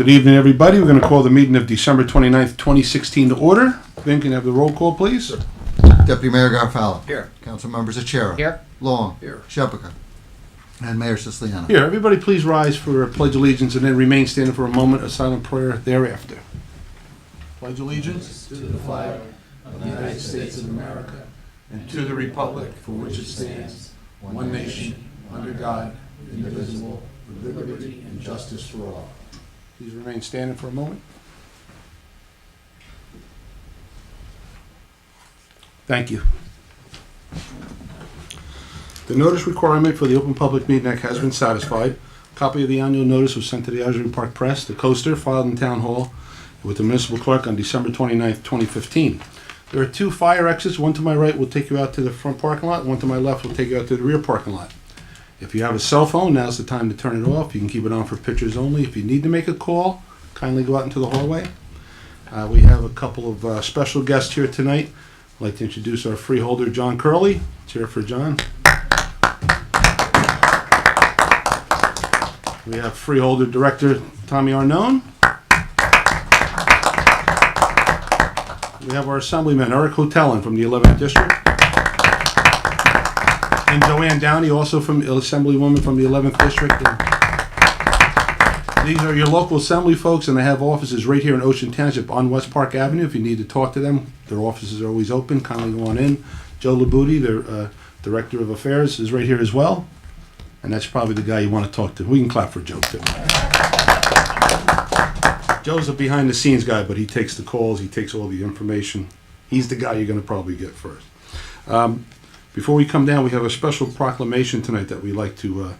Good evening, everybody. We're going to call the meeting of December 29th, 2016 to order. Vin, can I have the roll call, please? Deputy Mayor Garofalo. Here. Council members Achara. Here. Long. Here. Shepherd. And Mayor Siciliano. Here, everybody please rise for a pledge of allegiance and then remain standing for a moment of silent prayer thereafter. Pledge allegiance to the flag of the United States of America and to the republic for which it stands, one nation, under God, indivisible, with liberty and justice for all. Please remain standing for a moment. Thank you. The notice requirement for the Open Public Meeting Act has been satisfied. A copy of the annual notice was sent to the Asbury Park Press, the Coaster, filed in Town Hall with the Municipal Clerk on December 29th, 2015. There are two fire exits. One to my right will take you out to the front parking lot. One to my left will take you out to the rear parking lot. If you have a cell phone, now's the time to turn it off. You can keep it on for pictures only. If you need to make a call, kindly go out into the hallway. We have a couple of special guests here tonight. I'd like to introduce our freeholder, John Curley. Cheer for John. We have freeholder director, Tommy Arnone. We have our assemblyman, Eric Hotelin from the 11th District. And Joanne Downey, also from Assemblywoman from the 11th District. And these are your local assembly folks, and they have offices right here in Ocean Township on West Park Avenue. If you need to talk to them, their offices are always open. Kindly go on in. Joe Labuti, their Director of Affairs, is right here as well. And that's probably the guy you want to talk to. We can clap for Joe, too. Joe's a behind-the-scenes guy, but he takes the calls. He takes all the information. He's the guy you're going to probably get first. Before we come down, we have a special proclamation tonight that we'd like to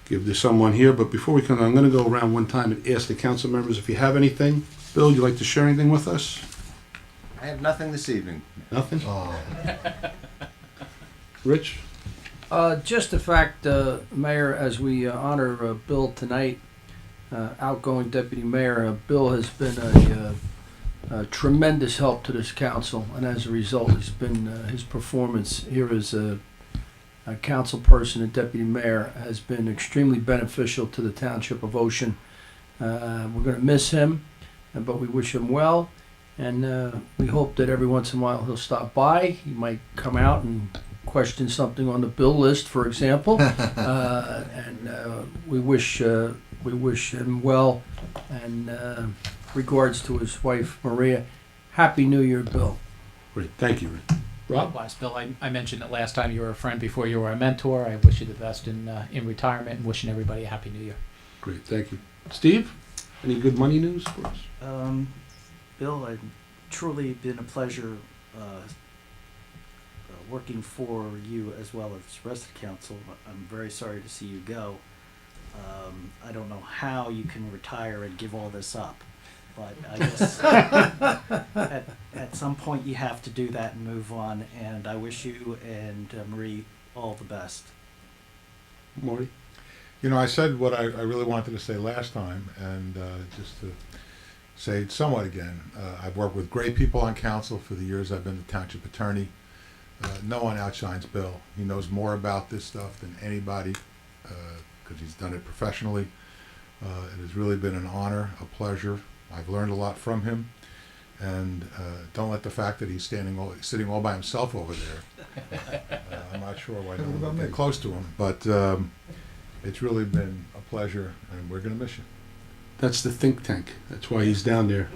give to someone here. But before we come down, I'm going to go around one time and ask the council members if you have anything. Bill, would you like to share anything with us? I have nothing this evening. Nothing? Oh. Rich? Just the fact, Mayor, as we honor Bill tonight, outgoing Deputy Mayor, Bill has been a tremendous help to this council, and as a result, his performance here as a council person and Deputy Mayor has been extremely beneficial to the Township of Ocean. We're going to miss him, but we wish him well, and we hope that every once in a while he'll stop by. He might come out and question something on the bill list, for example, and we wish him well, and regards to his wife Maria. Happy New Year, Bill. Great, thank you, Rich. Rob? Likewise, Bill, I mentioned it last time. You were a friend before you were a mentor. I wish you the best in retirement, and wishing everybody a happy New Year. Great, thank you. Steve, any good money news for us? Bill, it's truly been a pleasure working for you as well as the rest of the council. I'm very sorry to see you go. I don't know how you can retire and give all this up, but I guess at some point you have to do that and move on, and I wish you and Marie all the best. Marty? You know, I said what I really wanted to say last time, and just to say it somewhat again, I've worked with great people on council for the years I've been the township attorney. No one outshines Bill. He knows more about this stuff than anybody because he's done it professionally. It has really been an honor, a pleasure. I've learned a lot from him, and don't let the fact that he's sitting all by himself over there. I'm not sure why no one would get close to him, but it's really been a pleasure, and we're going to miss you. That's the think tank. That's why he's down there.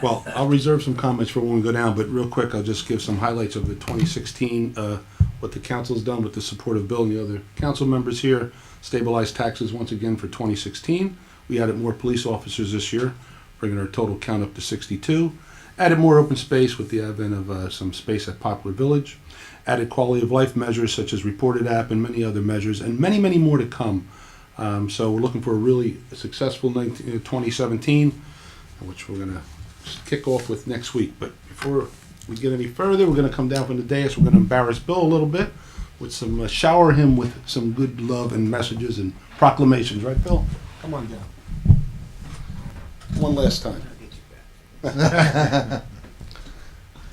Well, I'll reserve some comments for when we go down, but real quick, I'll just give some highlights of the 2016, what the council's done with the support of Bill and the other council members here. Stabilized taxes once again for 2016. We added more police officers this year, bringing our total count up to 62. Added more open space with the advent of some space at Poplar Village. Added quality of life measures such as reported app and many other measures, and many, many more to come. So we're looking for a really successful 2017, which we're going to kick off with next week. But before we get any further, we're going to come down from the dais. We're going to embarrass Bill a little bit with some, shower him with some good love and messages and proclamations. Right, Bill? Come on down. One last time.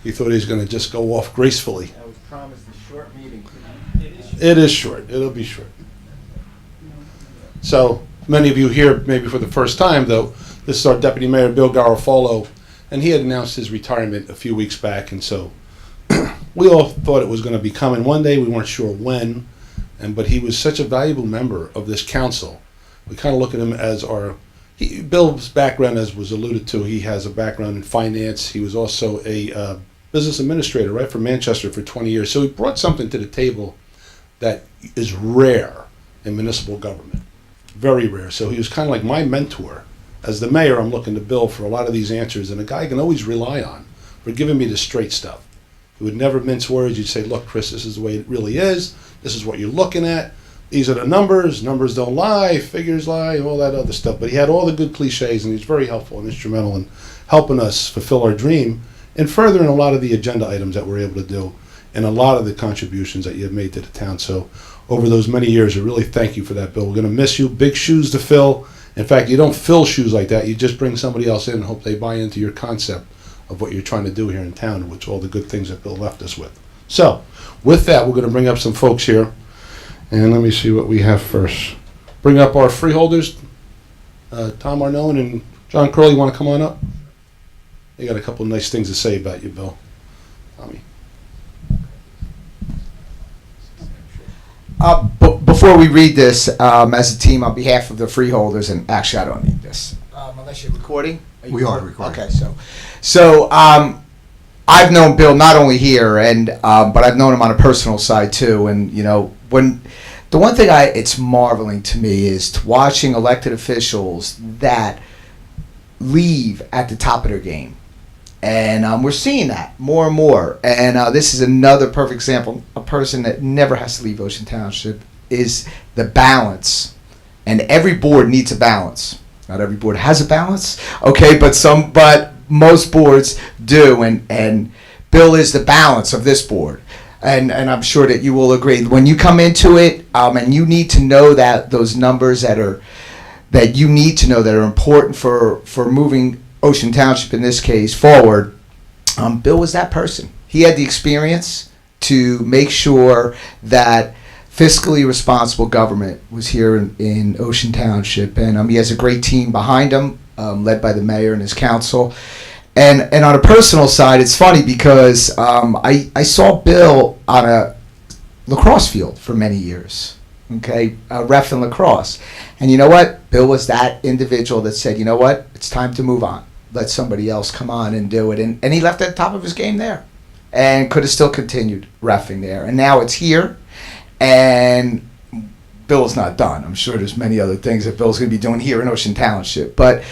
He thought he was going to just go off gracefully. I was promised a short meeting. It is short. It'll be short. So, many of you here, maybe for the first time, though, This is our Deputy Mayor, Bill Garofalo, and he had announced his retirement a few weeks back, and so we all thought it was going to be coming one day. We weren't sure when, but he was such a valuable member of this council. We kind of look at him as Bill's background, as was alluded to, he has a background in finance. He was also a business administrator, right, for Manchester for 20 years. So he brought something to the table that is rare in municipal government, very rare. So he was kind of like my mentor. As the mayor, I'm looking to Bill for a lot of these answers, and a guy I can always rely on for giving me the straight stuff. He would never mince words. You'd say, look, Chris, this is the way it really is. This is what you're looking at. These are the numbers. Numbers don't lie. Figures lie, all that other stuff. But he had all the good cliches, and he's very helpful and instrumental in helping us fulfill our dream and furthering a lot of the agenda items that we're able to do and a lot of the contributions that you've made to the town. So over those many years, I really thank you for that, Bill. We're going to miss you. Big shoes to fill. In fact, you don't fill shoes like that. You just bring somebody else in and hope they buy into your concept of what you're trying to do here in town, which all the good things that Bill left us with. So with that, we're going to bring up some folks here. And let me see what we have first. Bring up our freeholders. Tom Arnone and John Curley, want to come on up? They got a couple of nice things to say about you, Bill. Tommy. Before we read this, as a team, on behalf of the freeholders, and actually I don't need this, unless you're recording. We are recording. Okay, so I've known Bill not only here, but I've known him on a personal side too. And when the one thing it's marveling to me is watching elected officials that leave at the top of their game. And we're seeing that more and more. And this is another perfect example. A person that never has to leave Ocean Township is the balance. And every board needs a balance. Not every board has a balance, okay, but most boards do. And Bill is the balance of this board. And I'm sure that you will agree. When you come into it, and you need to know that those numbers that you need to know that are important for moving Ocean Township in this case forward, Bill was that person. He had the experience to make sure that fiscally responsible government was here in Ocean Township, and he has a great team behind him, led by the mayor and his council. And on a personal side, it's funny because I saw Bill on a lacrosse field for many years, okay, ref in lacrosse. And you know what? Bill was that individual that said, you know what? It's time to move on. Let somebody else come on and do it. And he left at the top of his game there and could have still continued reffing there. And now it's here, and Bill's not done. I'm sure there's many other things that Bill's going to be doing here in Ocean Township. But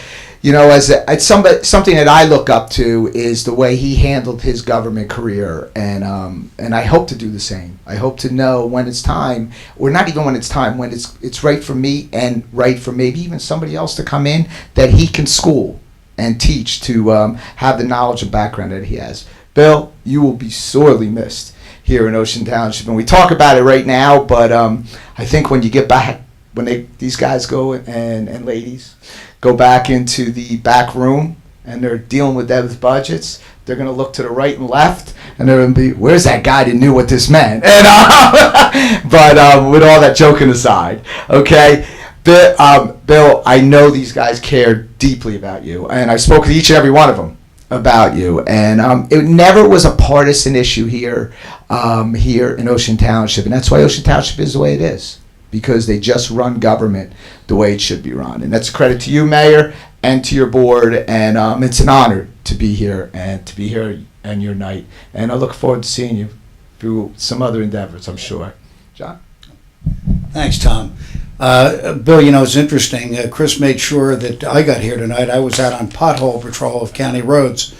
as something that I look up to is the way he handled his government career, and I hope to do the same. I hope to know when it's time, or not even when it's time, when it's right for me and right for maybe even somebody else to come in that he can school and teach to have the knowledge and background that he has. Bill, you will be sorely missed here in Ocean Township, and we talk about it right now. But I think when you get back, when these guys go and ladies go back into the back room and they're dealing with those budgets, they're going to look to the right and left, and they're going to be, where's that guy that knew what this meant? And, but with all that joking aside, okay, Bill, I know these guys care deeply about you, and I spoke with each and every one of them about you, and it never was a partisan issue here in Ocean Township, and that's why Ocean Township is the way it is, because they just run government the way it should be run. And that's a credit to you, Mayor, and to your board, and it's an honor to be here on your night. And I look forward to seeing you through some other endeavors, I'm sure. John? Thanks, Tom. Bill, it's interesting. Chris made sure that I got here tonight. I was out on pothole patrol of county roads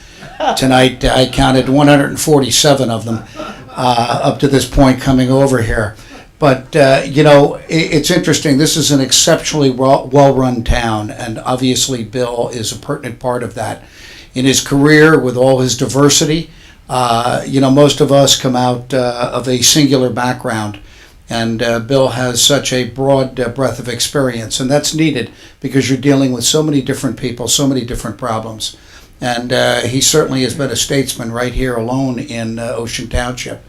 tonight. I counted 147 of them up to this point coming over here. But, it's interesting. This is an exceptionally well-run town, and obviously Bill is a pertinent part of that. In his career, with all his diversity, most of us come out of a singular background, and Bill has such a broad breadth of experience, and that's needed because you're dealing with so many different people, so many different problems. And he certainly has been a statesman right here alone in Ocean Township.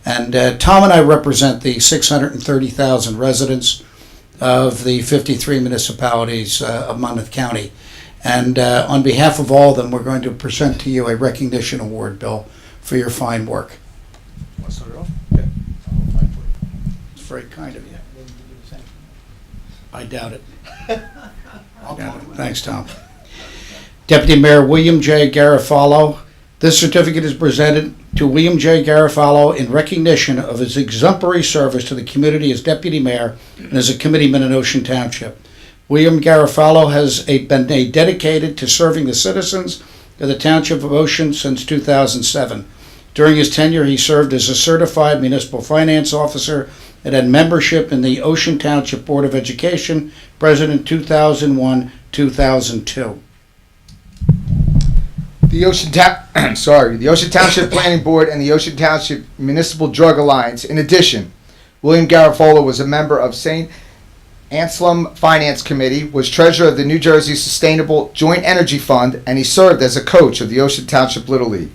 And Tom and I represent the 630,000 residents of the 53 municipalities of Monmouth County. And on behalf of all of them, we're going to present to you a recognition award, Bill, for your fine work. Want to start it off? Okay. It's very kind of you. I doubt it. Thanks, Tom. Deputy Mayor William J. Garofalo. This certificate is presented to William J. Garofalo in recognition of his exemplary service to the community as Deputy Mayor and as a committeeman in Ocean Township. William Garofalo has been dedicated to serving the citizens of the Township of Ocean since 2007. During his tenure, he served as a certified municipal finance officer and had membership in the Ocean Township Board of Education, President 2001-2002. The Ocean Township Planning Board and the Ocean Township Municipal Drug Alliance. In addition, William Garofalo was a member of St. Anselm Finance Committee, was treasurer of the New Jersey Sustainable Joint Energy Fund, and he served as a coach of the Ocean Township Little League.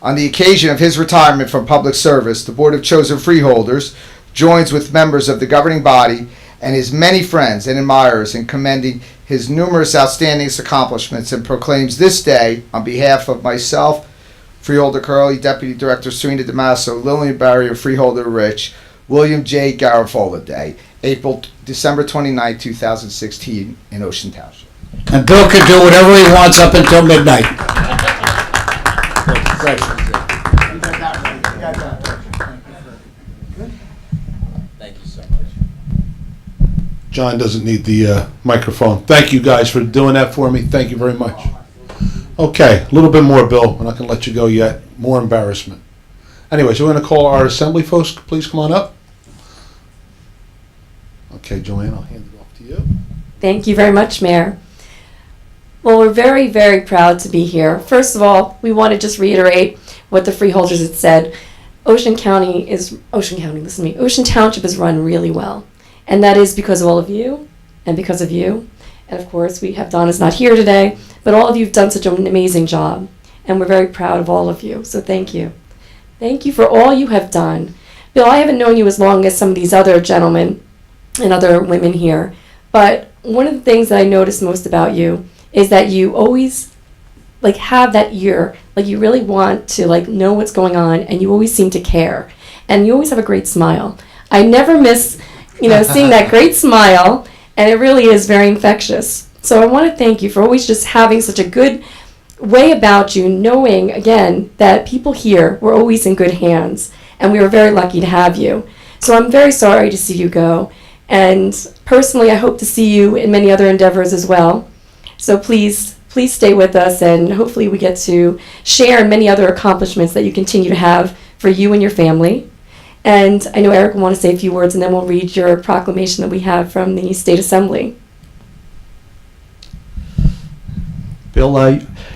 On the occasion of his retirement from public service, the Board of Chosen Freeholders joins with members of the governing body and his many friends and admirers in commending his numerous outstanding accomplishments and proclaims this day, on behalf of myself, Freeholder Curley, Deputy Director Serena DeMasso, Lillian Barry, and Freeholder Rich, William J. Garofalo Day, December 29, 2016, in Ocean Township. And Bill can do whatever he wants up until midnight. Thank you so much. John doesn't need the microphone. Thank you guys for doing that for me. Thank you very much. Okay, a little bit more, Bill. We're not going to let you go yet. More embarrassment. Anyway, so we're going to call our assembly folks. Please come on up. Okay, Joanne, I'll hand it off to you. Thank you very much, Mayor. Well, we're very, very proud to be here. First of all, we want to just reiterate what the freeholders had said. Ocean Township is run really well. And that is because of all of you and because of you. And of course, we have Donna's not here today, but all of you have done such an amazing job. And we're very proud of all of you. So thank you. Thank you for all you have done. Bill, I haven't known you as long as some of these other gentlemen and other women here, but one of the things that I notice most about you is that you always have that ear, you really want to know what's going on, and you always seem to care, and you always have a great smile. I never miss seeing that great smile, and it really is very infectious. So I want to thank you for always just having such a good way about you, knowing again that people here were always in good hands, and we were very lucky to have you. So I'm very sorry to see you go. And personally, I hope to see you in many other endeavors as well. So please stay with us, and hopefully we get to share in many other accomplishments that you continue to have for you and your family. And I know Eric will want to say a few words, and then we'll read your proclamation that we have from the State Assembly. Bill,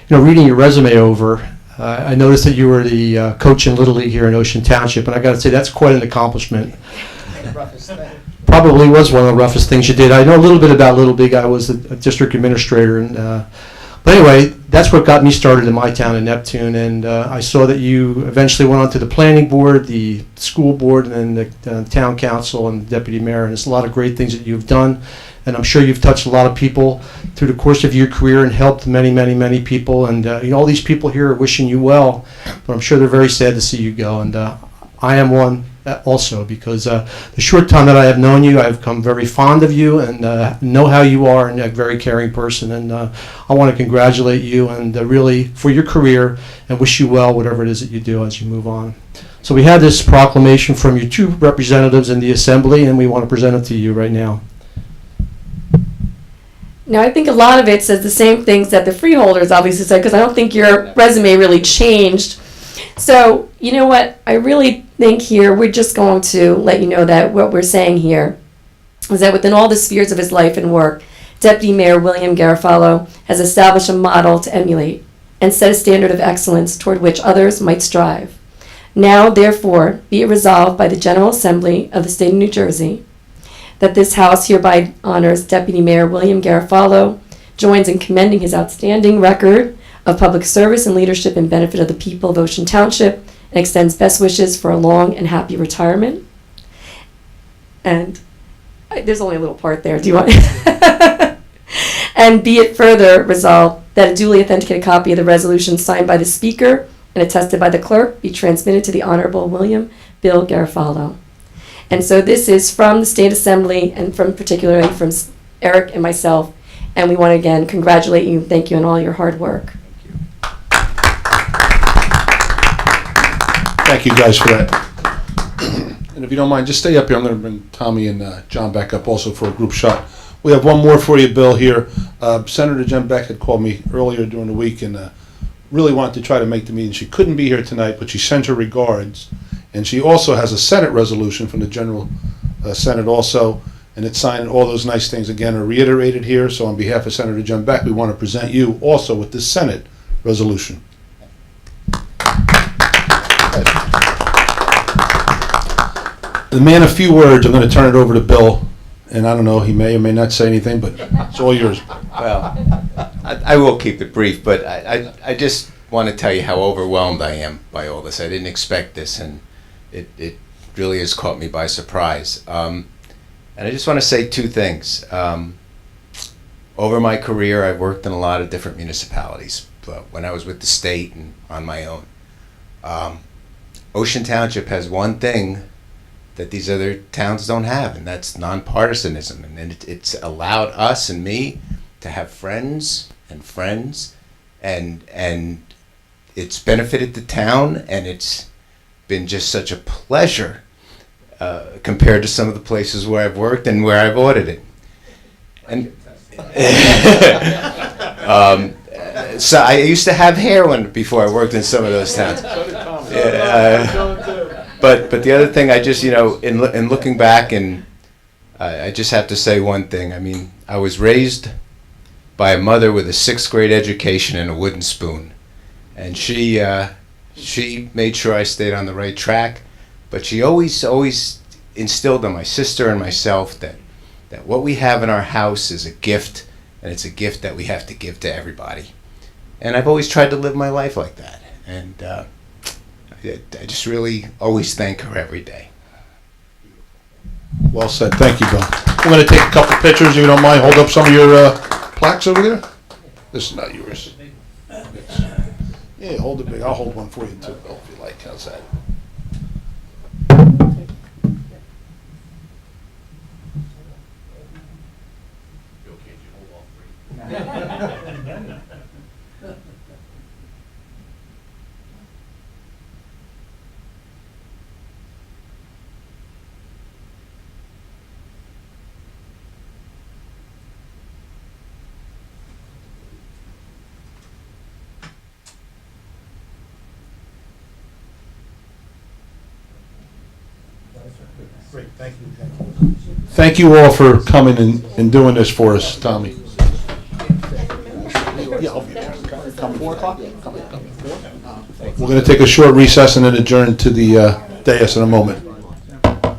reading your resume over, I noticed that you were the coach in Little League here in Ocean Township, and I got to say that's quite an accomplishment. Probably was one of the roughest things you did. I know a little bit about Little League. I was a district administrator, and but anyway, that's what got me started in my town in Neptune. And I saw that you eventually went on to the planning board, the school board, and then the town council and the deputy mayor. And there's a lot of great things that you've done, and I'm sure you've touched a lot of people through the course of your career and helped many, many, many people. And all these people here are wishing you well, but I'm sure they're very sad to see you go. And I am one. Also, because the short time that I have known you, I've become very fond of you and know how you are, and a very caring person. And I want to congratulate you and really for your career and wish you well, whatever it is that you do as you move on. So we have this proclamation from your two representatives in the Assembly, and we want to present it to you right now. Now, I think a lot of it says the same things that the freeholders obviously said, because I don't think your resume really changed. So, you know what, I really think here we're just going to let you know that what we're saying here is that within all the spheres of his life and work, Deputy Mayor William Garofalo has established a model to emulate and set a standard of excellence toward which others might strive. Now, therefore, be it resolved by the General Assembly of the State of New Jersey that this House hereby honors Deputy Mayor William Garofalo, joins in commending his outstanding record of public service and leadership in benefit of the people of Ocean Township, and extends best wishes for a long and happy retirement. And there's only a little part there. Do you want? And be it further resolved that a duly authenticated copy of the resolution signed by the Speaker and attested by the Clerk be transmitted to the Honorable William Bill Garofalo. And so this is from the State Assembly and from particularly from Eric and myself. And we want to again congratulate you and thank you on all your hard work. Thank you guys for that. And if you don't mind, just stay up here. I'm going to bring Tommy and John back up also for a group shot. We have one more for you, Bill, here. Senator Jen Beck had called me earlier during the week and really wanted to try to make the meeting. She couldn't be here tonight, but she sent her regards. And she also has a Senate resolution from the General Senate also, and it's signed, and all those nice things again are reiterated here. So on behalf of Senator Jen Beck, we want to present you also with this Senate resolution. The man of few words, I'm going to turn it over to Bill, and I don't know, he may or may not say anything, but it's all yours. Well, I will keep it brief, but I just want to tell you how overwhelmed I am by all this. I didn't expect this, and it really has caught me by surprise. And I just want to say two things. Over my career, I've worked in a lot of different municipalities, but when I was with the state and on my own. Ocean Township has one thing that these other towns don't have, and that's nonpartisanism. And it's allowed us and me to have friends, and it's benefited the town, and it's been just such a pleasure compared to some of the places where I've worked and where I've audited. And so I used to have hair before I worked in some of those towns. But the other thing, I just, in looking back, and I just have to say one thing. I mean, I was raised by a mother with a 6th grade education and a wooden spoon. And she made sure I stayed on the right track. But she always instilled in my sister and myself that what we have in our house is a gift, and it's a gift that we have to give to everybody. And I've always tried to live my life like that. And I just really always thank her every day. Well said. Thank you, Bill. We're going to take a couple pictures, if you don't mind. Hold up some of your plaques over there. This is not yours. Yeah, hold it big. I'll hold one for you too, Bill, if you like. How's that? Great, thank you. Thank you all for coming and doing this for us, Tommy. Yeah, I'll be there. Come 4 o'clock? We're going to take a short recess and then adjourn to the dais in a moment.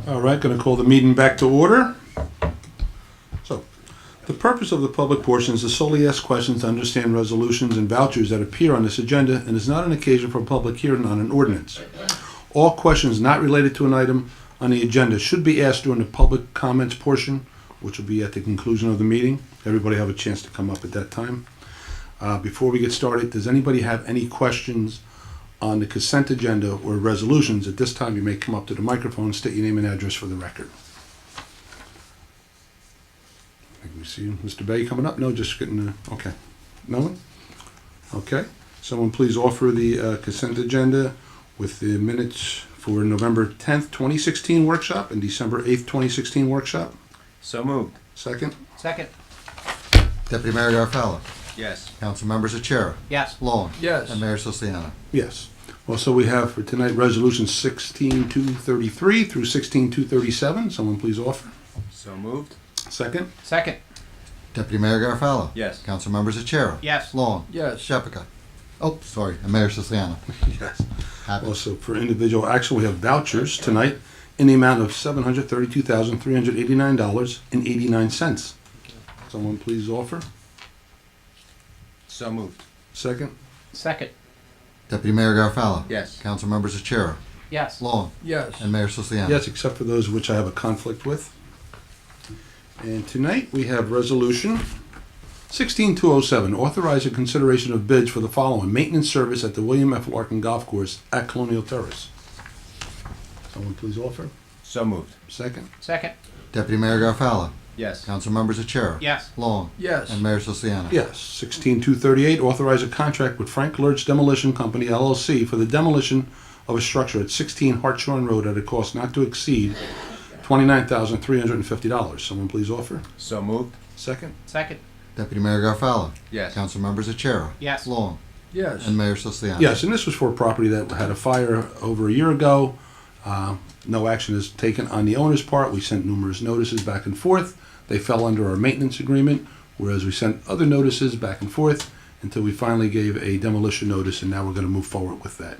All right, going to call the meeting back to order. So, the purpose of the public portion is to solely ask questions to understand resolutions and vouchers that appear on this agenda and is not an occasion for public hearing on an ordinance. All questions not related to an item on the agenda should be asked during the public comments portion, which will be at the conclusion of the meeting. Everybody have a chance to come up at that time. Before we get started, does anybody have any questions on the consent agenda or resolutions? At this time, you may come up to the microphone and state your name and address for the record. We see Mr. Bay coming up? No, just getting, okay. No one? Okay. Someone please offer the consent agenda with the minutes for November 10th, 2016 workshop and December 8th, 2016 workshop. So moved. Second? Second. Deputy Mayor Garofalo. Yes. Council members Achara. Yes. Long. Yes. And Mayor Siciliano. Yes. Also, we have for tonight resolutions 16-233 through 16-237. Someone please offer. So moved. Second? Second. Deputy Mayor Garofalo. Yes. Council members Achara. Yes. Long. Yes. Shepherd. Oh, sorry. And Mayor Siciliano. Yes. Happy. Also, for individual action, we have vouchers tonight in the amount of $732,389.89. Someone please offer. So moved. Second? Second. Deputy Mayor Garofalo. Yes. Council members Achara. Yes. Long. Yes. And Mayor Siciliano. Yes, except for those which I have a conflict with. And tonight, we have resolution 16207, authorize a consideration of bids for the following: maintenance service at the William F. Larkin Golf Course at Colonial Terrace. Someone please offer. So moved. Second. Second. Deputy Mayor Garfala. Yes. Council members Achara. Yes. Long. Yes. And Mayor Siciliano. Yes. 16238, authorize a contract with Frank Lurch Demolition Company, LLC, for the demolition of a structure at 16 Hartshorn Road at a cost not to exceed $29,350. Someone please offer. So moved. Second. Second. Deputy Mayor Garfala. Yes. Council members Achara. Yes. Long. Yes. And Mayor Siciliano. Yes, and this was for a property that had a fire over a year ago. No action is taken on the owner's part. We sent numerous notices back and forth. They fell under our maintenance agreement, whereas we sent other notices back and forth until we finally gave a demolition notice, and now we're going to move forward with that.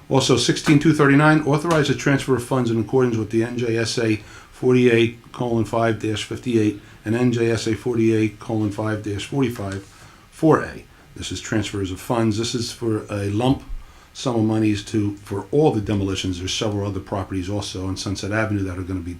Also, 16239, authorize a transfer of funds in accordance with the NJSA 48:5-58 and NJSA 48:5-45 4A. This is transfers of funds. This is for a lump sum of monies for all the demolitions. There's several other properties also on Sunset Avenue that are going to be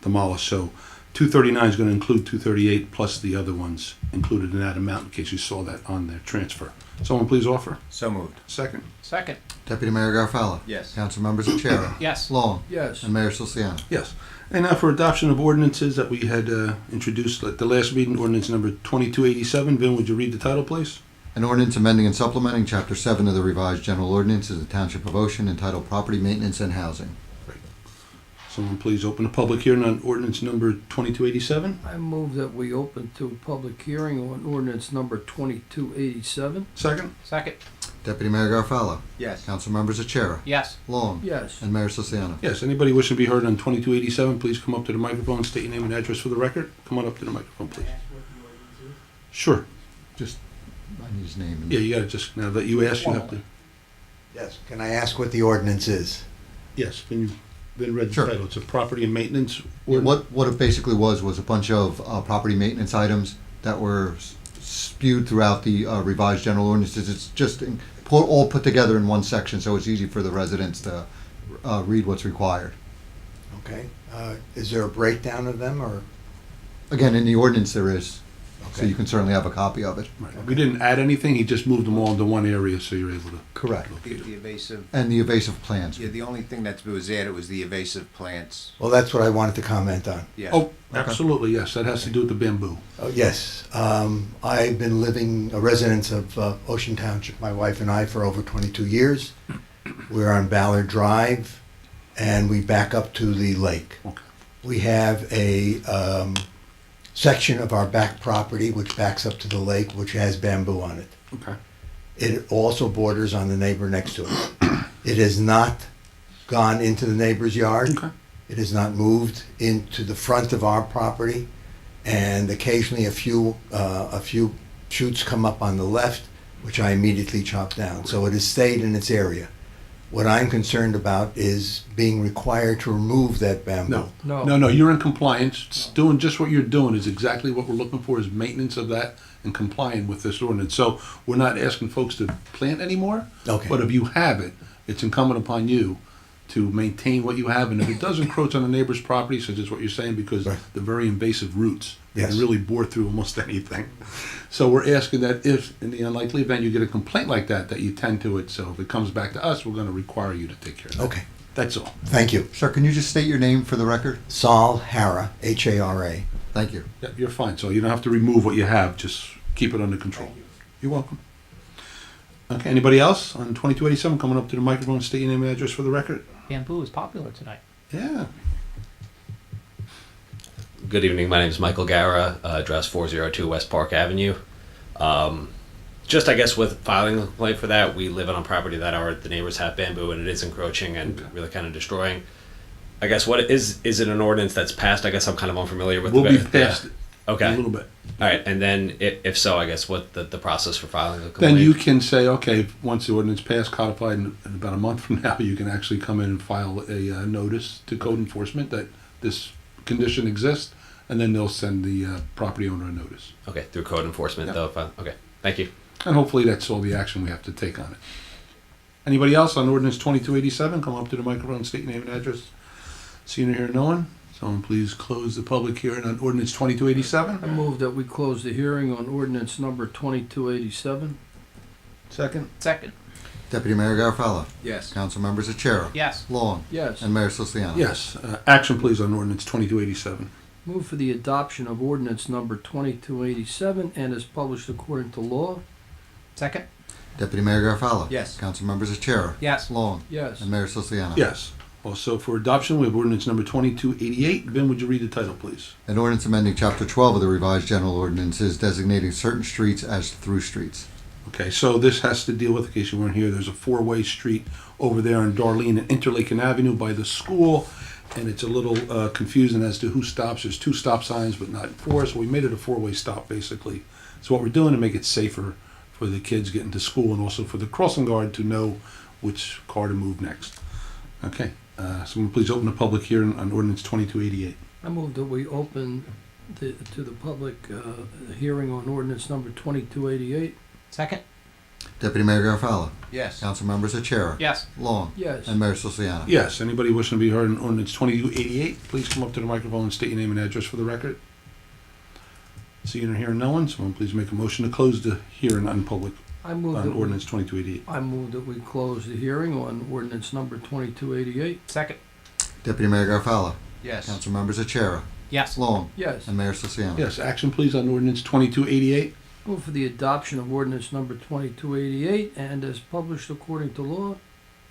demolished. So 239 is going to include 238 plus the other ones included in that amount, in case you saw that on their transfer. Someone please offer. So moved. Second. Second. Deputy Mayor Garfala. Yes. Council members Achara. Yes. Long. Yes. And Mayor Siciliano. Yes. And now for adoption of ordinances that we had introduced at the last meeting, ordinance number 2287. Vin, would you read the title, please? An ordinance amending and supplementing Chapter 7 of the revised general ordinances of the Township of Ocean entitled Property Maintenance and Housing. Someone please open a public hearing on ordinance number 2287. I move that we open to public hearing on ordinance number 2287. Second. Second. Deputy Mayor Garfala. Yes. Council members Achara. Yes. Long. Yes. And Mayor Siciliano. Yes, anybody wishing to be heard on 2287, please come up to the microphone, state your name and address for the record. Come on up to the microphone, please. Sure. Just, I need his name. Yeah, you got to just, now that you asked, you have to. Yes, can I ask what the ordinance is? Yes, can you then read the Sure. title? It's a property and maintenance. What it basically was a bunch of property maintenance items that were spewed throughout the revised general ordinances. It's just all put together in one section, so it's easy for the residents to read what's required. Okay, is there a breakdown of them, or? Again, in the ordinance there is, so Okay. you can certainly have a copy of it. Right. We didn't add anything, he just moved them all into one area, so you're able to. Correct. locate The them. evasive. And the evasive plans. Yeah, the only thing that was added was the evasive plants. Well, that's what I wanted to comment on. Yes. Oh, absolutely, yes, that has to do with the bamboo. Oh, yes, I've been living, a resident of Ocean Township, my wife and I, for over 22 years. We're on Ballard Drive, and we back up to the lake. Okay. We have a section of our back property which backs up to the lake, which has bamboo on it. Okay. It also borders on the neighbor next to it. It has not gone into the neighbor's yard. Okay. It has not moved into the front of our property, and occasionally a few shoots come up on the left, which I immediately chop down. So it has stayed in its area. What I'm concerned about is being required to remove that bamboo. No, you're in compliance. It's doing just what you're doing is exactly what we're looking for, is maintenance of that and complying with this ordinance. So we're not asking folks to plant anymore. Okay. But if you have it, it's incumbent upon you to maintain what you have. And if it does encroach on the neighbor's property, such as what you're saying, because Right. the very invasive roots, they Yes. can really bore through almost anything. So we're asking that if, in the unlikely event you get a complaint like that, that you tend to it. So if it comes back to us, we're going to require you to take care of it. Okay, That's all. thank you. Sir, can you just state your name for the record? Saul Hara, H-A-R-A. Thank you. Yeah, you're fine. So you don't have to remove what you have. Just keep it under control. You're welcome. Okay, anybody else on 2287 coming up to the microphone, state your name and address for the record? Bamboo is popular tonight. Yeah. Good evening. My name is Michael Gara, address 402 West Park Avenue. Just, I guess, with filing a complaint for that, we live on a property that the neighbors have bamboo and it is encroaching and really kind of destroying. I guess what is it an ordinance that's passed? I guess I'm kind of unfamiliar with We'll be the past it Okay. in a little bit. All right, and then if so, I guess what the process for filing a Then complaint? you can say, okay, once the ordinance passed, codified in about a month from now, you can actually come in and file a notice to code enforcement that this condition exists, and then they'll send the property owner a notice. Okay, through code enforcement, Yeah. though. Okay, thank you. And hopefully that's all the action we have to take on it. Anybody else on ordinance 2287? Come up to the microphone, state your name and address. Seeing or hearing no one. Someone please close the public hearing on ordinance 2287. I move that we close the hearing on ordinance number 2287. Second? Second. Deputy Mayor Garofalo. Yes. Council members Achara. Yes. Long. Yes. And Mayor Siciliano. Yes. Action please on ordinance 2287. Move for the adoption of ordinance number 2287 and is published according to law. Second. Deputy Mayor Garofalo. Yes. Council members Achara. Yes. Long. Yes. And Mayor Siciliano. Yes. Also for adoption, we have ordinance number 2288. Vin, would you read the title, please? An ordinance amending Chapter 12 of the revised general ordinances designating certain streets as through streets. Okay, so this has to deal with, in case you weren't here, there's a four-way street over there on Darlene and Interlaken Avenue by the school, and it's a little confusing as to who stops. There's 2 stop signs, but not 4, so we made it a 4-way stop, basically. So what we're doing to make it safer for the kids getting to school and also for the crossing guard to know which car to move next. Okay, someone please open the public hearing on ordinance 2288. I move that we open to the public hearing on ordinance number 2288. Second. Deputy Mayor Garofalo. Yes. Council members Achara. Yes. Long. Yes. And Mayor Siciliano. Yes, anybody wishing to be heard on ordinance 2288, please come up to the microphone and state your name and address for the record. Seeing or hearing no one, someone please make a motion to close the hearing on public I move on that ordinance 2288. I move that we close the hearing on ordinance number 2288. Second. Deputy Mayor Garofalo. Yes. Council members Achara. Yes. Long. Yes. And Mayor Siciliano. Yes, action please on ordinance 2288. Move for the adoption of ordinance number 2288 and as published according to law.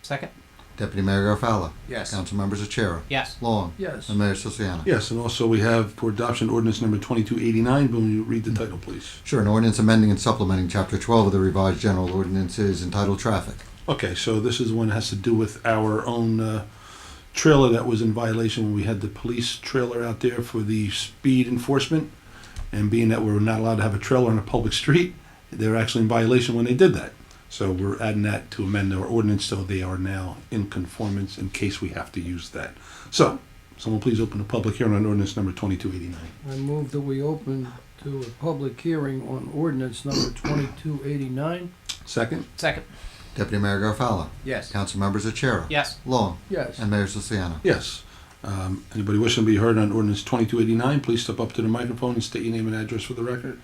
Second. Deputy Mayor Garofalo. Yes. Council members Achara. Yes. Long. Yes. And Mayor Siciliano. Yes, and also we have for adoption ordinance number 2289. Will you read the title, please? Sure, an ordinance amending and supplementing Chapter 12 of the revised general ordinances entitled Traffic. Okay, so this is one that has to do with our own trailer that was in violation when we had the police trailer out there for the speed enforcement. And being that we're not allowed to have a trailer on a public street, they're actually in violation when they did that. So we're adding that to amend our ordinance so they are now in conformance in case we have to use that. So, someone please open the public hearing on ordinance number 2289. I move that we open to a public hearing on ordinance number 2289. Second? Second. Deputy Mayor Garofalo. Yes. Council members Achara. Yes. Long. Yes. And Mayor Siciliano. Yes. Anybody wishing to be heard on ordinance 2289, please step up to the microphone and state your name and address for the record.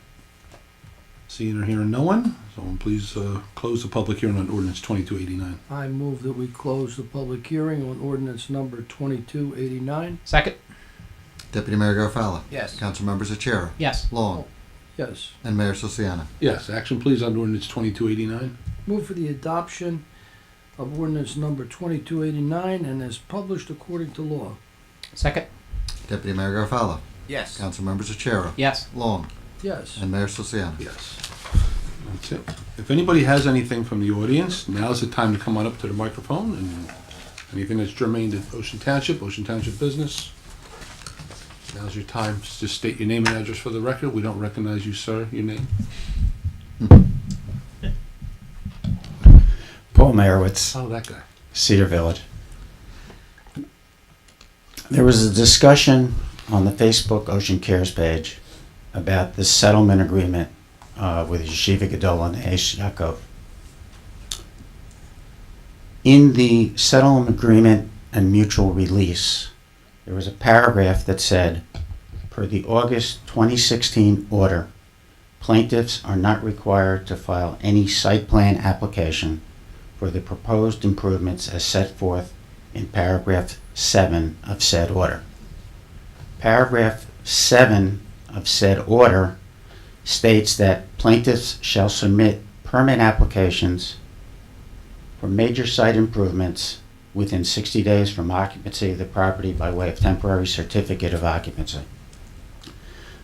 Seeing or hearing no one, someone please close the public hearing on ordinance 2289. I move that we close the public hearing on ordinance number 2289. Second. Deputy Mayor Garofalo. Yes. Council members Achara. Yes. Long. Yes. And Mayor Siciliano. Yes, action please on ordinance 2289. Move for the adoption of ordinance number 2289 and as published according to law. Second. Deputy Mayor Garofalo. Yes. Council members Achara. Yes. Long. Yes. And Mayor Siciliano. Yes. That's it. If anybody has anything from the audience, now's the time to come on up to the microphone and anything that's germane to Ocean Township business. Now's your time. Just state your name and address for the record. We don't recognize you, sir. Your name. Paul Mayerowitz, Oh, that guy. Cedar Village. There was a discussion on the Facebook Ocean Cares page about the settlement agreement with Yeshiva Gedolah and Eish Yaakov. In the settlement agreement and mutual release, there was a paragraph that said, per the August 2016 order, plaintiffs are not required to file any site plan application for the proposed improvements as set forth in paragraph 7 of said order. Paragraph 7 of said order states that plaintiffs shall submit permit applications for major site improvements within 60 days from occupancy of the property by way of temporary certificate of occupancy.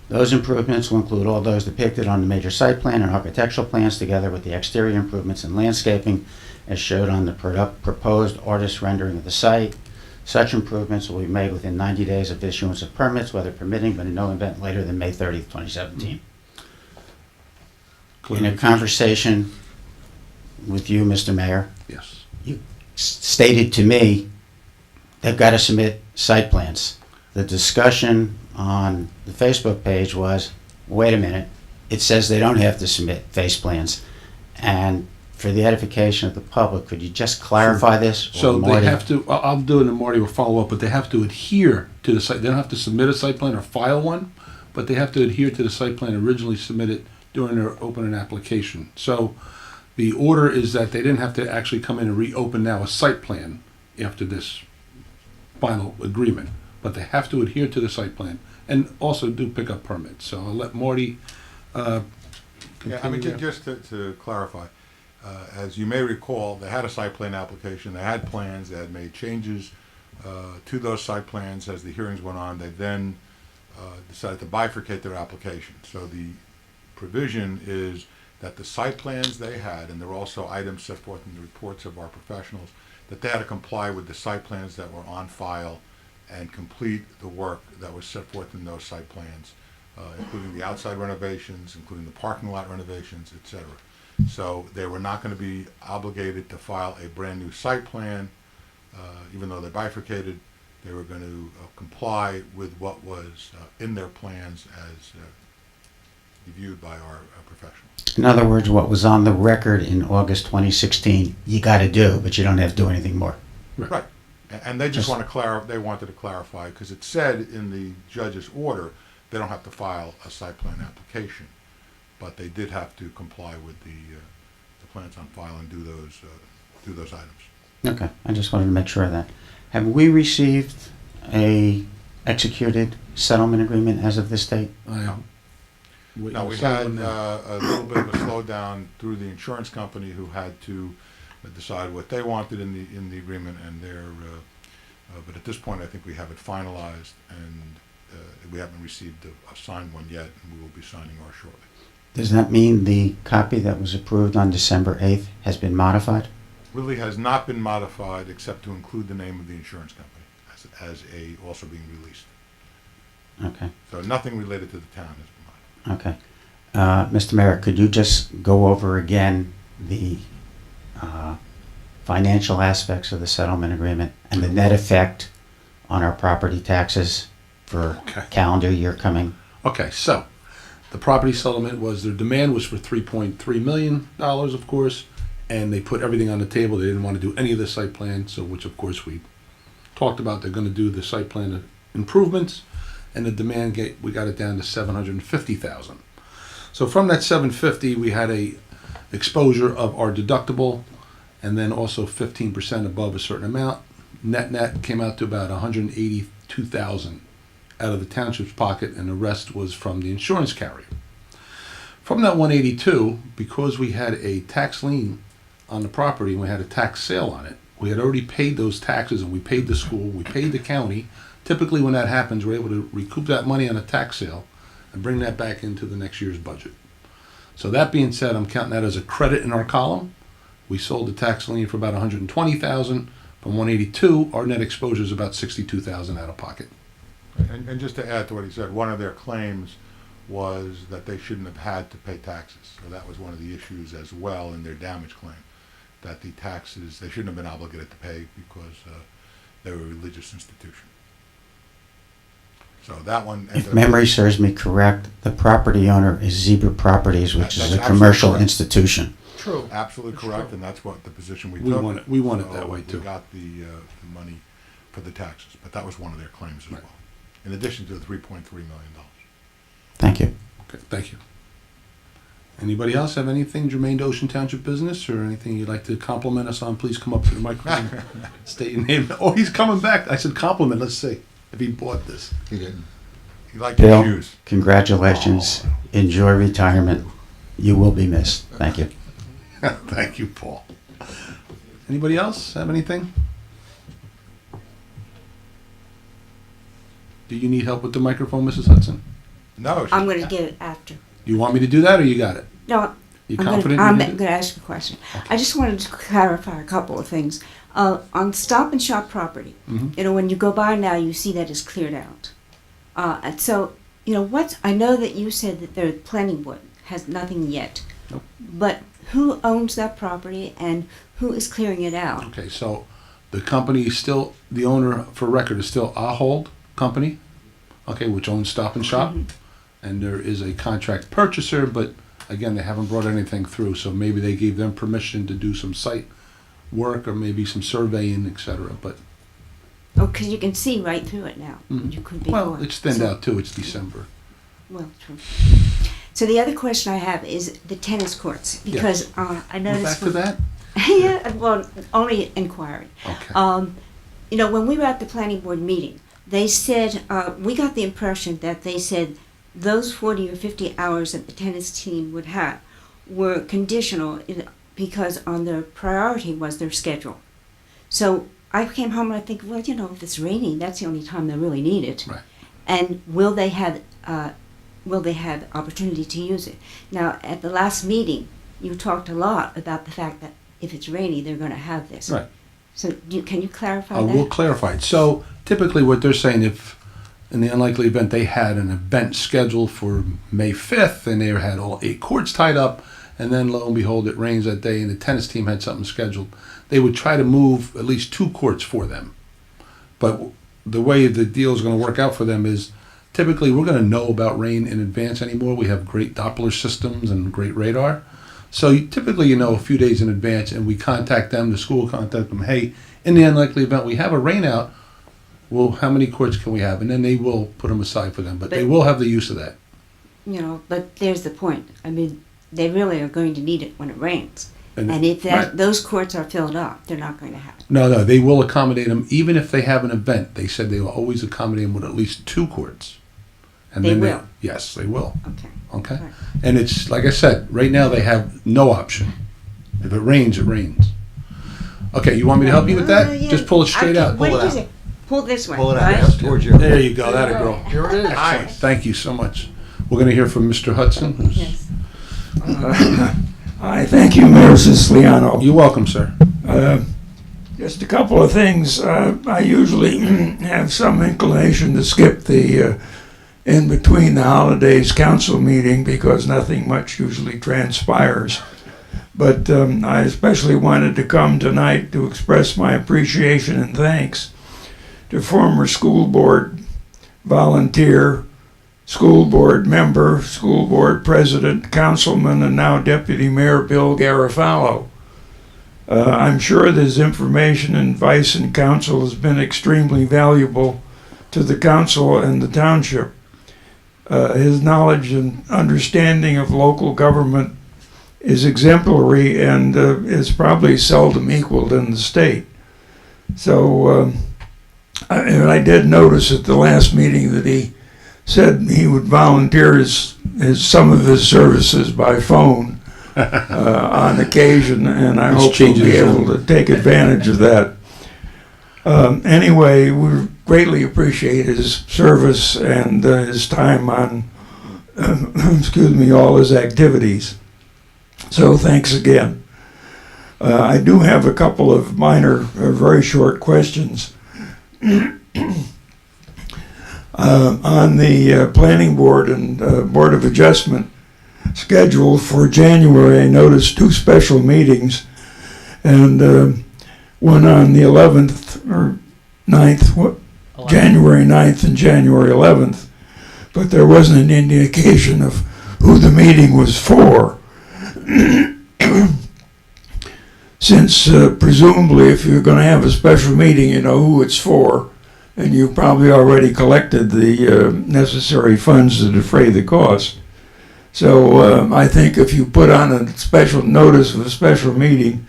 Those improvements will include all those depicted on the major site plan and architectural plans together with the exterior improvements and landscaping as showed on the proposed artist rendering of the site. Such improvements will be made within 90 days of issuance of permits, weather permitting, but in no event later than May 30th, 2017. In a conversation with you, Mr. Mayor, Yes. you stated to me they've got to submit site plans. The discussion on the Facebook page was, wait a minute, it says they don't have to submit face plans. And for the edification of the public, could you just clarify this? or So they Marty? have to, I'll do it and Marty will follow up, but they have to adhere to the site. They don't have to submit a site plan or file one, but they have to adhere to the site plan originally submitted during their opening application. So the order is that they didn't have to actually come in and reopen now a site plan after this final agreement, but they have to adhere to the site plan and also do pick up permits. So I'll let Marty Yeah, I mean, continue. just to clarify, as you may recall, they had a site plan application, they had plans, they had made changes to those site plans as the hearings went on. They then decided to bifurcate their application. So the provision is that the site plans they had, and there were also items set forth in the reports of our professionals, that they had to comply with the site plans that were on file and complete the work that was set forth in those site plans, including the outside renovations, including the parking lot renovations, etc. So they were not going to be obligated to file a brand new site plan, even though they bifurcated. They were going to comply with what was in their plans as reviewed by our professionals. In other words, what was on the record in August 2016, you got to do, but you don't have to do anything more. Right. And they just want to they wanted to clarify, because it said in the judge's order, they don't have to file a site plan application, but they did have to comply with the plans on file and do those items. Okay, I just wanted to make sure of that. Have we received a executed settlement agreement as of this date? Now, we had a little bit of a slowdown through the insurance company, who had to decide what they wanted in the agreement, and but at this point, I think we have it finalized, and we haven't received a signed one yet, and we will be signing ours shortly. Does that mean the copy that was approved on December 8th has been modified? Really has not been modified, except to include the name of the insurance company as also being released. Okay. So nothing related to the town has been modified. Okay. Mr. Mayor, could you just go over again the financial aspects of the settlement agreement and the net effect on our property taxes for calendar year coming? Okay, so the property settlement was, their demand was for $3.3 million, of course, and they put everything on the table. They didn't want to do any of the site plan, so which of course we talked about. They're going to do the site plan improvements, and the demand we got it down to $750,000. So from that $750,000, we had a exposure of our deductible, and then also 15% above a certain amount. Net came out to about $182,000 out of the township's pocket, and the rest was from the insurance carrier. From that 182, because we had a tax lien on the property and we had a tax sale on it, we had already paid those taxes, and we paid the school, we paid the county. Typically when that happens, we're able to recoup that money on a tax sale and bring that back into the next year's budget. So that being said, I'm counting that as a credit in our column. We sold the tax lien for about $120,000. From 182, our net exposure is about $62,000 out of pocket. And just to add to what he said, one of their claims was that they shouldn't have had to pay taxes. So that was one of the issues as well in their damage claim, that the taxes, they shouldn't have been obligated to pay because they were a religious institution. So that one... If memory serves me correct, the property owner is Zebra Properties, which is a That's commercial absolutely correct. institution. True. Absolutely correct, and that's what the position we We took. want it that way, too. We got the money for the taxes, but that was one of their claims as well, in addition to the $3.3 million. Thank you. Okay, thank you. Anybody else have anything germane to Ocean Township business or anything you'd like to compliment us on? Please come up to the microphone. State your name. Oh, he's coming back. I said compliment. Let's see if he bought this. He didn't. He liked your Bill, shoes. congratulations. Enjoy retirement. You will be missed. Thank you. Thank you, Paul. Anybody else have anything? Do you need help with the microphone, Mrs. Hudson? No. I'm going to get it after. You want me to do that or you got it? No, You I'm confident going you did to ask you a question. I just wanted to clarify a couple of things. On Stop and Shop property, Mhm. you know, when you go by now, you see that it's cleared out. And so, you know, I know that you said that the planning board has nothing yet. Nope. But who owns that property and who is clearing it out? Okay, so the company is still, the owner for record is still Ahold Company, okay, which owns Stop and Shop. Mhm. And there is a contract purchaser, but again, they haven't brought anything through, so maybe they gave them permission to do some site work or maybe some surveying, etc. But Oh, because you can see right through it now. You could be well, it's thinned out too. It's December. Well, true. So the other question I have is the tennis courts, because I We're noticed. back to that. Yeah, well, only inquiry. Okay. You know, when we were at the planning board meeting, they said, we got the impression that they said those 40 or 50 hours that the tennis team would have were conditional because on their priority was their schedule. So I came home and I think, well, you know, if it's raining, that's the only time they really need it. Right. And will they have opportunity to use it? Now, at the last meeting, you talked a lot about the fact that if it's rainy, they're going to have this. Right. So can you clarify I that? will clarify it. So typically what they're saying, if in the unlikely event they had an event scheduled for May 5th and they had all 8 courts tied up, and then lo and behold it rains that day and the tennis team had something scheduled, they would try to move at least 2 courts for them. But the way the deal is going to work out for them is typically we're going to know about rain in advance anymore. We have great Doppler systems and great radar. So typically you know a few days in advance, and we contact them, the school contact them, hey, in the unlikely event we have a rain out, well, how many courts can we have? And then they will put them aside for them, but they will have the use of that. You know, but there's the point. I mean, they really are going to need it when it rains. And if right. those courts are filled up, they're not going to have it. No, they will accommodate them, even if they have an event. They said they will always accommodate them with at least 2 courts. And They then will? Yes, they will. Okay. Okay? And it's, like I said, right now they have no option. If it rains, it rains. Okay, you want me to help you with that? Yeah. Just pull it straight out. What did you say? Pull this way. Pull it right? out towards your. There you go, that girl. Here it is. Excellent. Thank you so much. We're going to hear from Mr. Hudson. Yes. Hi, thank you, Mayor Siciliano. You're welcome, sir. Just a couple of things. I usually have some inclination to skip the in between the holidays council meeting because nothing much usually transpires. But I especially wanted to come tonight to express my appreciation and thanks to former school board volunteer, school board member, school board president, councilman, and now deputy mayor Bill Garofalo. I'm sure this information and advice and counsel has been extremely valuable to the council and the township. His knowledge and understanding of local government is exemplary and is probably seldom equaled in the state. So I did notice at the last meeting that he said he would volunteer some of his services by phone on occasion, and I hope he'll be able to take advantage of that. Anyway, we greatly appreciate his service and his time on, all his activities. So thanks again. I do have a couple of minor, very short questions. On the planning board and board of adjustment schedule for January, I noticed 2 special meetings, and one on the 11th or 9th, January 9th and January 11th, but there wasn't an indication of who the meeting was for. Since presumably if you're going to have a special meeting, you know who it's for, and you've probably already collected the necessary funds to defray the cost. So I think if you put on a special notice of a special meeting,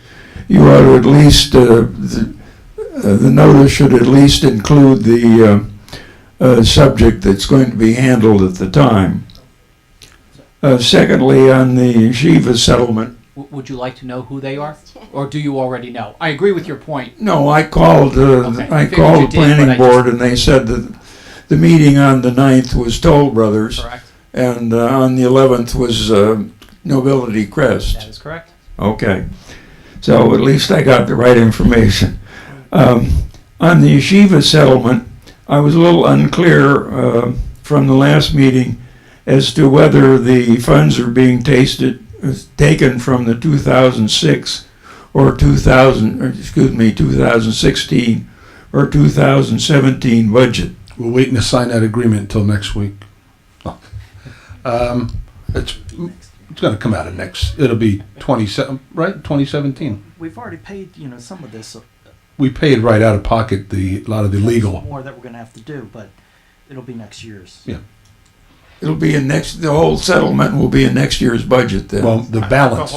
you ought to at least, the notice should at least include the subject that's going to be handled at the time. Secondly, on the yeshiva settlement. Would you like to know who they are? Or do you already know? I agree with your point. No, I called the planning board and they said that the meeting on the 9th was Toll Brothers. Correct. And on the 11th was Nobility Crest. That is correct. Okay. So at least I got the right information. On the yeshiva settlement, I was a little unclear from the last meeting as to whether the funds are being taken from the 2006 or 2016 or 2017 budget. We're waiting to sign that agreement until next week. It's It's gonna come out of it'll be 27, right? 2017. We've already paid, some of this. We paid right out of pocket a lot of the legal. More that we're going to have to do, but it'll be next year's. Yeah. It'll be the whole settlement will be in next year's budget then. Well, the balance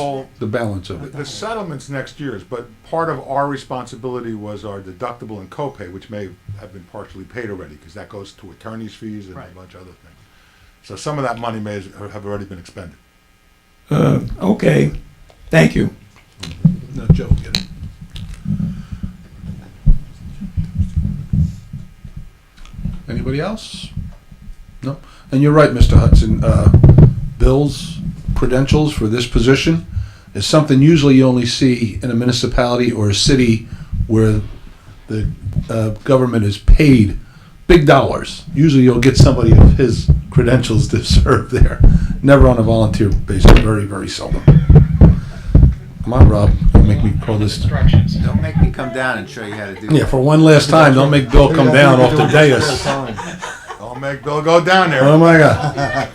of it. The settlement's next year's, but part of our responsibility was our deductible and copay, which may have been partially paid already, because that goes to attorney's fees and a bunch of other things. So some of that money may have already been expended. Okay, thank you. No, Joe will get it. Anybody else? No? And you're right, Mr. Hudson. Bill's credentials for this position is something usually you only see in a municipality or a city where the government is paid big dollars. Usually you'll get somebody of his credentials to serve there. Never on a volunteer basis. Very, very seldom. Come on, Rob. Don't make me call this. Don't make me come down and show you how to do that. Yeah, for one last time, don't make Bill come down off the dais. Don't make Bill go down there. Oh my God.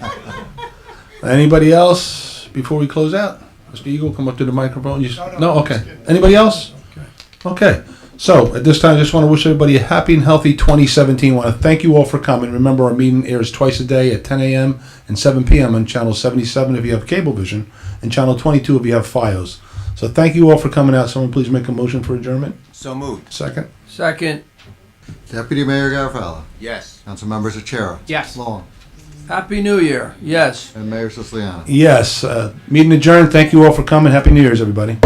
Anybody else before we close out? Mr. Eagle, come up to the microphone. No? Okay. Anybody else? Okay. So at this time, I just want to wish everybody a happy and healthy 2017. I want to thank you all for coming. Remember, our meeting airs twice a day at 10 a.m. and 7 p.m. on Channel 77 if you have Cablevision, and Channel 22 if you have Fios. So thank you all for coming out. Someone please make a motion for adjournment. So moved. Second. Second. Deputy Mayor Garofalo. Yes. Council members Achara. Yes. Long. Happy New Year. Yes. And Mayor Siciliano. Yes. Meeting adjourned. Thank you all for coming. Happy New Year's, everybody.